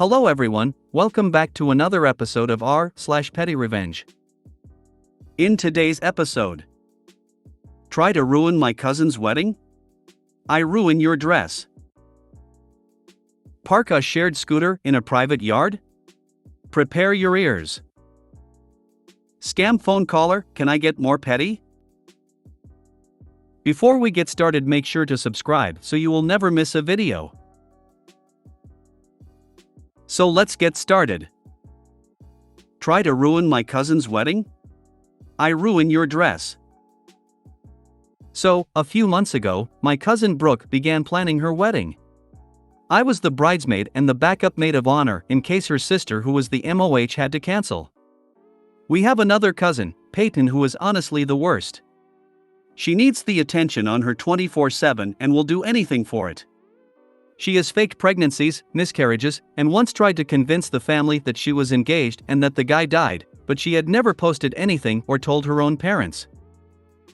Hello everyone, welcome back to another episode of r/PettyRevenge. In today's episode, try to ruin my cousin's wedding? I ruin your dress. Park a shared scooter in a private yard? Prepare your ears. Scam phone caller, can I get more petty? Before we get started, make sure to subscribe so you will never miss a video. So let's get started. Try to ruin my cousin's wedding? I ruin your dress. So, a few months ago, my cousin Brooke began planning her wedding. I was the bridesmaid and the backup maid of honor in case her sister, who was the MOH, had to cancel. We have another cousin, Peyton, who is honestly the worst. She needs the attention on her 24/7 and will do anything for it. She has faked pregnancies, miscarriages, and once tried to convince the family that she was engaged and that the guy died, but she had never posted anything or told her own parents.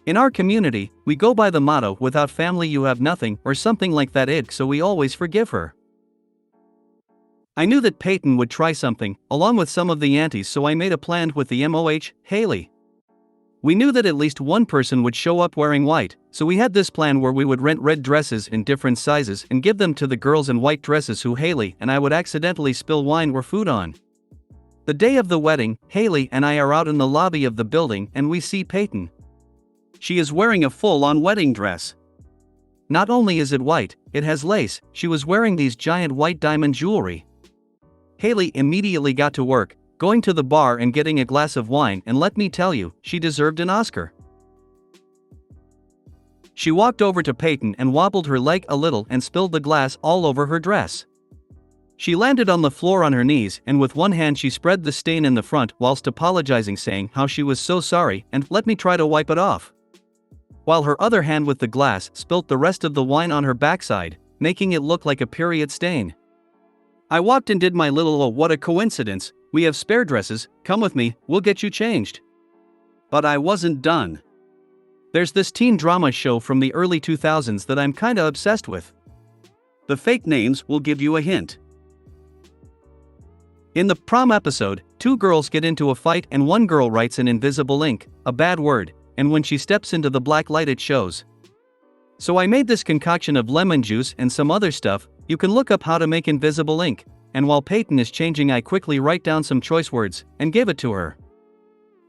In our community, we go by the motto, without family you have nothing, or something like that, so we always forgive her. I knew that Peyton would try something, along with some of the aunties, so I made a plan with the MOH, Haley. We knew that at least one person would show up wearing white, so we had this plan where we would rent red dresses in different sizes and give them to the girls in white dresses who Haley and I would accidentally spill wine or food on. The day of the wedding, Haley and I are out in the lobby of the building and we see Peyton. She is wearing a full-on wedding dress. Not only is it white, it has lace. She was wearing these giant white diamond jewelry. Haley immediately got to work, going to the bar and getting a glass of wine, and let me tell you, she deserved an Oscar. She walked over to Peyton and wobbled her leg a little and spilled the glass all over her dress. She landed on the floor on her knees, and with one hand she spread the stain in the front whilst apologizing, saying how she was so sorry and let me try to wipe it off. While her other hand with the glass spilt the rest of the wine on her backside, making it look like a period stain. I walked and did my little "oh, what a coincidence, we have spare dresses, come with me, we'll get you changed." But I wasn't done. There's this teen drama show from the early 2000s that I'm kinda obsessed with. The fake names will give you a hint. In the prom episode, two girls get into a fight and one girl writes in invisible ink, a bad word, and when she steps into the black light it shows. So I made this concoction of lemon juice and some other stuff. You can look up how to make invisible ink, and while Peyton is changing I quickly write down some choice words and gave it to her.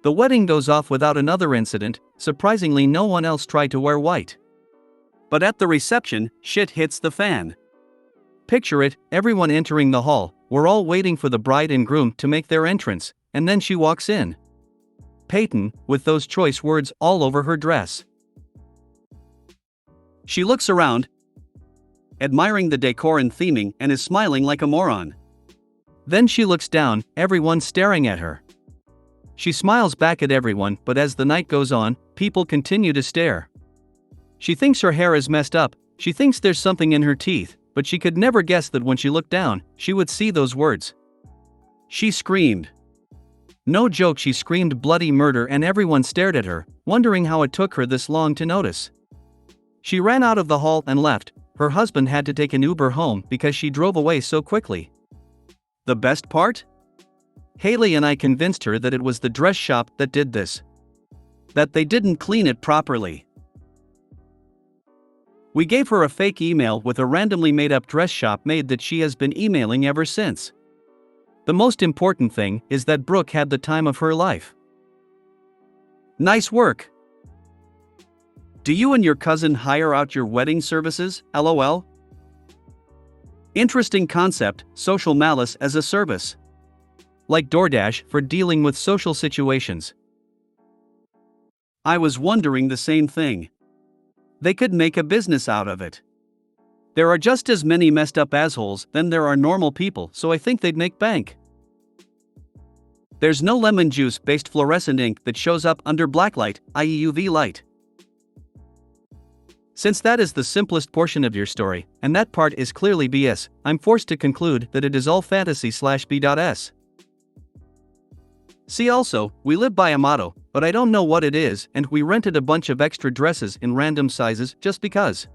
The wedding goes off without another incident. Surprisingly, no one else tried to wear white. But at the reception, shit hits the fan. Picture it, everyone entering the hall, we're all waiting for the bride and groom to make their entrance, and then she walks in. Peyton, with those choice words all over her dress. She looks around, admiring the decor and theming, and is smiling like a moron. Then she looks down, everyone staring at her. She smiles back at everyone, but as the night goes on, people continue to stare. She thinks her hair is messed up, she thinks there's something in her teeth, but she could never guess that when she looked down, she would see those words. She screamed. No joke, she screamed bloody murder and everyone stared at her, wondering how it took her this long to notice. She ran out of the hall and left. Her husband had to take an Uber home because she drove away so quickly. The best part? Haley and I convinced her that it was the dress shop that did this. That they didn't clean it properly. We gave her a fake email with a randomly made-up dress shop maid that she has been emailing ever since. The most important thing is that Brooke had the time of her life. Nice work! Do you and your cousin hire out your wedding services, LOL? Interesting concept, social malice as a service. Like DoorDash for dealing with social situations. I was wondering the same thing. They could make a business out of it. There are just as many messed up assholes than there are normal people, so I think they'd make bank. There's no lemon juice-based fluorescent ink that shows up under blacklight, i.e. UV light. Since that is the simplest portion of your story, and that part is clearly BS, I'm forced to conclude that it is all fantasy/B.S. See also, we live by a motto, but I don't know what it is, and we rented a bunch of extra dresses in random sizes just because.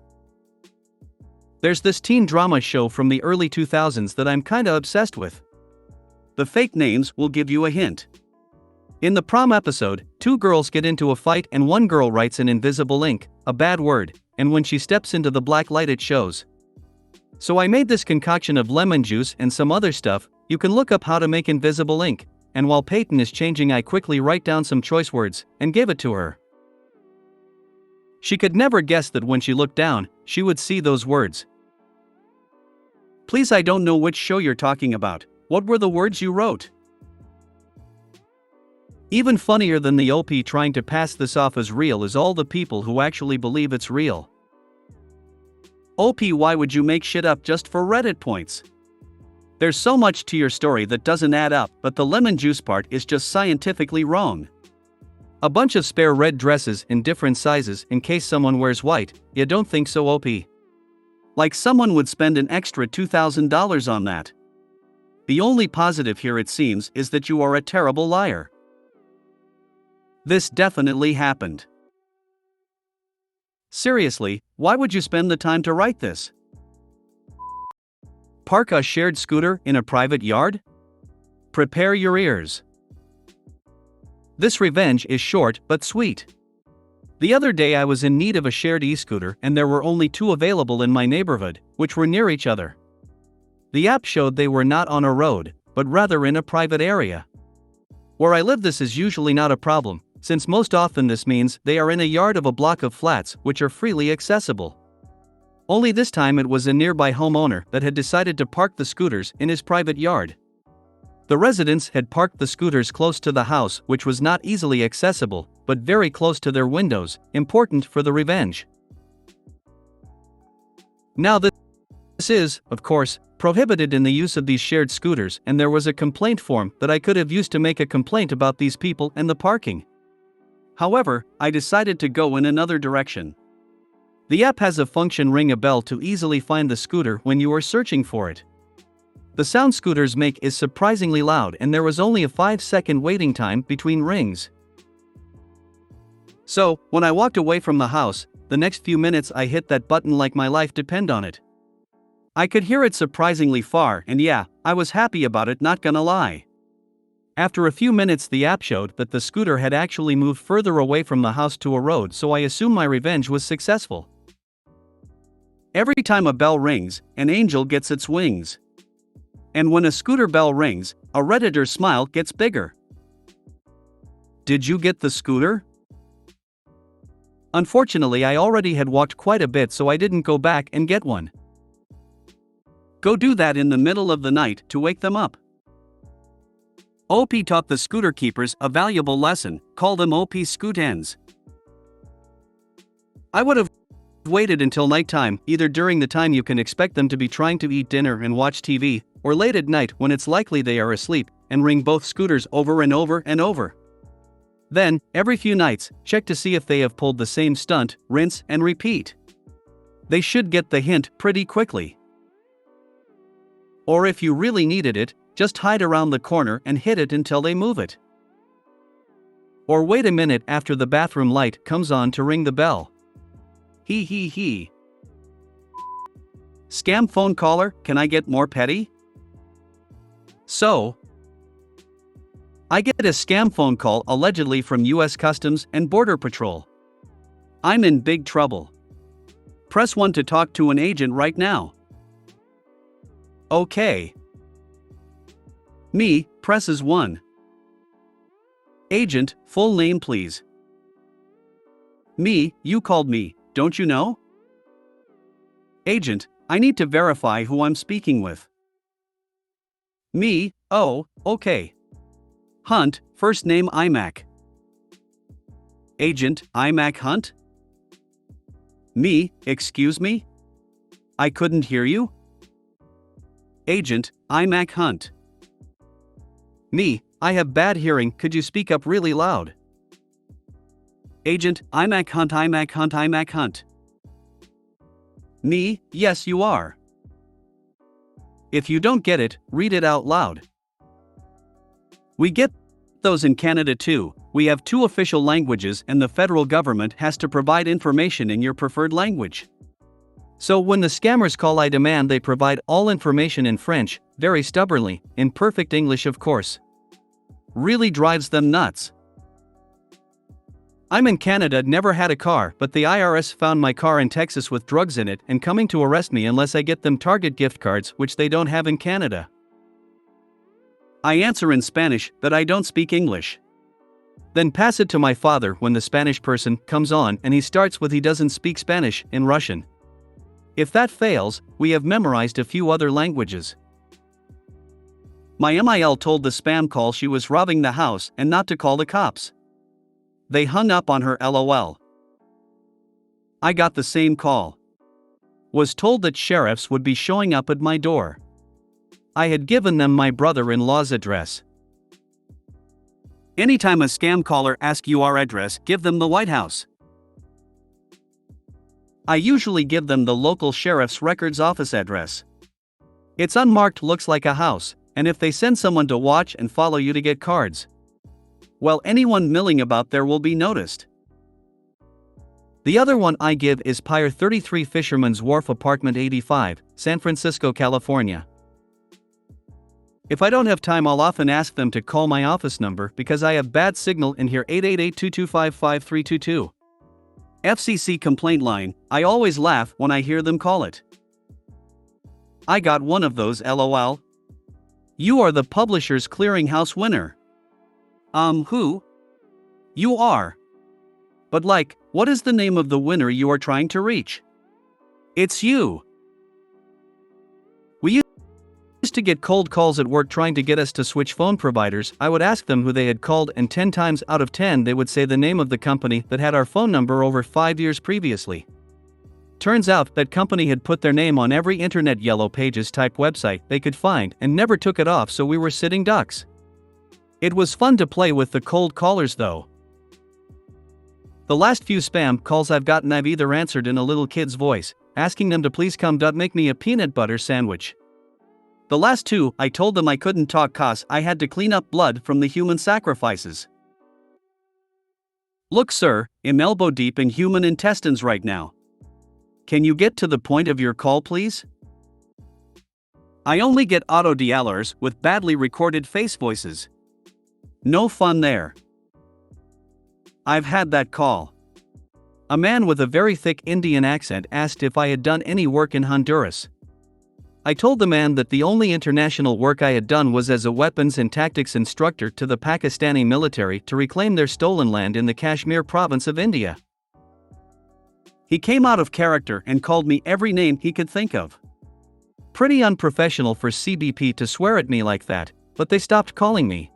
There's this teen drama show from the early 2000s that I'm kinda obsessed with. The fake names will give you a hint. In the prom episode, two girls get into a fight and one girl writes in invisible ink, a bad word, and when she steps into the black light it shows. So I made this concoction of lemon juice and some other stuff. You can look up how to make invisible ink, and while Peyton is changing I quickly write down some choice words, and gave it to her. She could never guess that when she looked down, she would see those words. Please, I don't know which show you're talking about. What were the words you wrote? Even funnier than the OP trying to pass this off as real is all the people who actually believe it's real. OP, why would you make shit up just for Reddit points? There's so much to your story that doesn't add up, but the lemon juice part is just scientifically wrong. A bunch of spare red dresses in different sizes in case someone wears white. You don't think so, OP? Like someone would spend an extra $2,000 on that. The only positive here, it seems, is that you are a terrible liar. This definitely happened. Seriously, why would you spend the time to write this? Park a shared scooter in a private yard? Prepare your ears. This revenge is short but sweet. The other day I was in need of a shared e-scooter and there were only two available in my neighborhood, which were near each other. The app showed they were not on a road, but rather in a private area. Where I live, this is usually not a problem, since most often this means they are in a yard of a block of flats which are freely accessible. Only this time it was a nearby homeowner that had decided to park the scooters in his private yard. The residents had parked the scooters close to the house, which was not easily accessible, but very close to their windows, important for the revenge. Now this is, of course, prohibited in the use of these shared scooters, and there was a complaint form that I could have used to make a complaint about these people and the parking. However, I decided to go in another direction. The app has a function, ring a bell, to easily find the scooter when you are searching for it. The sound scooters make is surprisingly loud and there was only a 5-second waiting time between rings. So, when I walked away from the house, the next few minutes I hit that button like my life depend on it. I could hear it surprisingly far and yeah, I was happy about it, not gonna lie. After a few minutes the app showed that the scooter had actually moved further away from the house to a road, so I assume my revenge was successful. Every time a bell rings, an angel gets its wings. And when a scooter bell rings, a Redditor's smile gets bigger. Did you get the scooter? Unfortunately, I already had walked quite a bit, so I didn't go back and get one. Go do that in the middle of the night to wake them up. OP taught the scooter keepers a valuable lesson, call them OP scoot ends. I would have waited until nighttime, either during the time you can expect them to be trying to eat dinner and watch TV, or late at night when it's likely they are asleep, and ring both scooters over and over and over. Then, every few nights, check to see if they have pulled the same stunt, rinse and repeat. They should get the hint pretty quickly. Or if you really needed it, just hide around the corner and hit it until they move it. Or wait a minute after the bathroom light comes on to ring the bell. Hee hee hee. Scam phone caller, can I get more petty? So, I get a scam phone call allegedly from US Customs and Border Patrol. I'm in big trouble. Press 1 to talk to an agent right now. Okay. Me, presses 1. Agent, full name please. Me, you called me, don't you know? Agent, I need to verify who I'm speaking with. Me, oh, okay. Hunt, first name iMac. Agent, iMac Hunt? Me, excuse me? I couldn't hear you? Agent, iMac Hunt. Me, I have bad hearing, could you speak up really loud? Agent, iMac Hunt, iMac Hunt, iMac Hunt. Me, yes you are. If you don't get it, read it out loud. We get those in Canada too. We have 2 official languages and the federal government has to provide information in your preferred language. So when the scammers call, I demand they provide all information in French, very stubbornly, in perfect English of course. Really drives them nuts. I'm in Canada, never had a car, but the IRS found my car in Texas with drugs in it and coming to arrest me unless I get them Target gift cards, which they don't have in Canada. I answer in Spanish that I don't speak English. Then pass it to my father when the Spanish person comes on and he starts with he doesn't speak Spanish in Russian. If that fails, we have memorized a few other languages. My MIL told the spam call she was robbing the house and not to call the cops. They hung up on her, LOL. I got the same call. Was told that sheriffs would be showing up at my door. I had given them my brother-in-law's address. Anytime a scam caller asks you our address, give them the White House. I usually give them the local sheriff's records office address. It's unmarked, looks like a house, and if they send someone to watch and follow you to get cards, well, anyone milling about there will be noticed. The other one I give is Pier 33 Fisherman's Wharf Apartment 85, San Francisco, California. If I don't have time, I'll often ask them to call my office number because I have bad signal in here. 888-225-5322. FCC complaint line. I always laugh when I hear them call it. I got one of those, LOL. You are the Publishers Clearinghouse winner. Who? You are. But like, what is the name of the winner you are trying to reach? It's you. We used to get cold calls at work trying to get us to switch phone providers. I would ask them who they had called, and 10 times out of 10 they would say the name of the company that had our phone number over 5 years previously. Turns out that company had put their name on every internet yellow pages type website they could find and never took it off, so we were sitting ducks. It was fun to play with the cold callers though. The last few spam calls I've gotten, I've either answered in a little kid's voice, asking them to please come make me a peanut butter sandwich. The last two, I told them I couldn't talk cause I had to clean up blood from the human sacrifices. Look sir, I'm elbow deep in human intestines right now. Can you get to the point of your call please? I only get auto dialers with badly recorded face voices. No fun there. I've had that call. A man with a very thick Indian accent asked if I had done any work in Honduras. I told the man that the only international work I had done was as a weapons and tactics instructor to the Pakistani military to reclaim their stolen land in the Kashmir province of India. He came out of character and called me every name he could think of. Pretty unprofessional for CBP to swear at me like that, but they stopped calling me.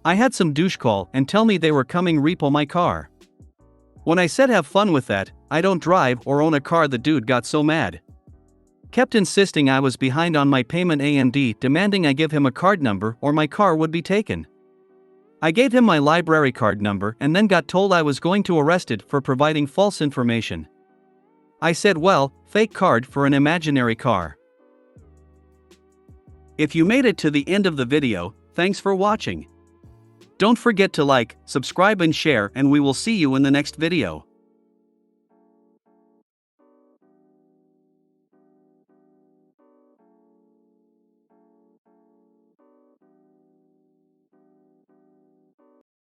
I had some douche call and tell me they were coming repo my car. When I said have fun with that, I don't drive or own a car, the dude got so mad. Kept insisting I was behind on my payment, AMD demanding I give him a card number or my car would be taken. I gave him my library card number and then got told I was going to arrested for providing false information. I said, well, fake card for an imaginary car. If you made it to the end of the video, thanks for watching. Don't forget to like, subscribe and share, and we will see you in the next video.